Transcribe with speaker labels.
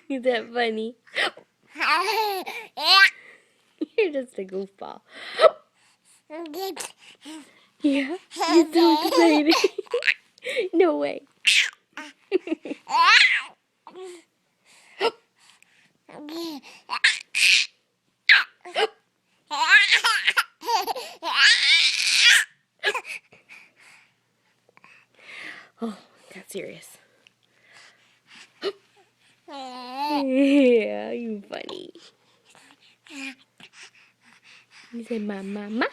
Speaker 1: Is that funny? You're just a goofball. Yeah, you're so excited. No way. Oh, got serious. Yeah, you funny. You say, "Ma, ma, ma."